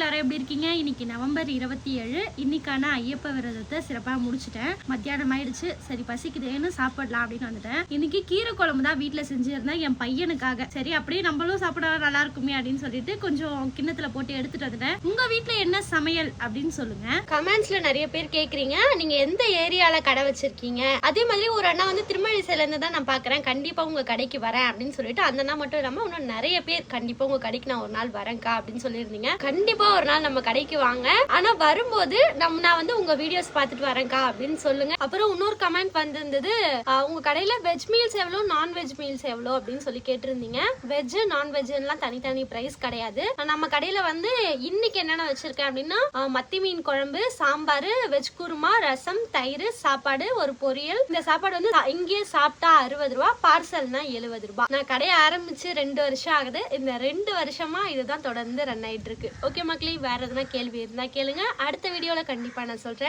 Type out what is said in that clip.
எல்லாரும் எப்படி இருக்கீங்க? இன்னைக்கு நவம்பர் 27. இன்னைக்கான ஐயப்ப விரதத்தை சிறப்பாக முடிச்சுட்டேன். மத்தியானம் ஆயிடுச்சு. சரி பசிக்குதேன்னு சாப்பிடலாம் அப்படின்னு வந்துட்டேன். இன்னைக்கு கீரை குழம்பு தான் வீட்டில் செஞ்சிருந்தேன் என் பையனுக்காக. சரி அப்படியே நம்மளும் சாப்பிட நல்லா இருக்குமே அப்படின்னு சொல்லிட்டு கொஞ்சம் கிண்ணத்துல போட்டு எடுத்துட்டு வந்துட்டேன். உங்க வீட்டுல என்ன சமையல் அப்படின்னு சொல்லுங்க. கமெண்ட்ஸ்ல நிறைய பேர் கேக்குறீங்க, நீங்க எந்த ஏரியால கடை வச்சிருக்கீங்க? அதே மாதிரி ஒரு அண்ணா வந்து திருமழிசையில இருந்து தான் நான் பாக்குறேன், கண்டிப்பா உங்க கடைக்கு வரேன் அப்படின்னு சொல்லிட்டு, அந்த அண்ணா மட்டும் இல்லாம இன்னும் நிறைய பேர் கண்டிப்பா உங்க கடைக்கு நான் ஒரு நாள் வரேன்க்கா அப்படின்னு சொல்லியிருந்தீங்க. கண்டிப்பா ஒரு நாள் நம்ம கடைக்கு வாங்க, ஆனா வரும்போது நான் வந்து உங்க வீடியோஸ் பார்த்துட்டு வரேன்க்கா அப்படின்னு சொல்லுங்க. அப்புறம் இன்னொரு கமெண்ட் வந்திருந்தது, உங்க கடையில வெஜ் மீல்ஸ் எவ்வளோ, நான்வெஜ் மீல்ஸ் எவ்வளோ அப்படின்னு சொல்லி கேட்டிருந்தீங்க. வெஜ் நான்வெஜ் எல்லாம் தனித்தனி பிரைஸ் கிடையாது. நம்ம கடையில வந்து இன்னைக்கு என்னென்ன வச்சிருக்கேன் அப்படின்னா, மத்தி மீன் குழம்பு, சாம்பார், வெஜ் குருமா, ரசம், தயிர், சாப்பாடு, ஒரு பொரியல். இந்த சாப்பாடு வந்து இங்கேயே சாப்பிட்டா 60 ரூபா, பார்சல்னா 70 ரூபாய். நான் கடையை ஆரம்பிச்சு 2 வருஷம் ஆகுது. இந்த 2 வருஷமா இதுதான் தொடர்ந்து ரன் ஆயிட்டு இருக்கு. ஓகே மக்களே, வேற எதுனா கேள்வி இருந்தா கேளுங்க, அடுத்த வீடியோல கண்டிப்பா நான் சொல்றேன்.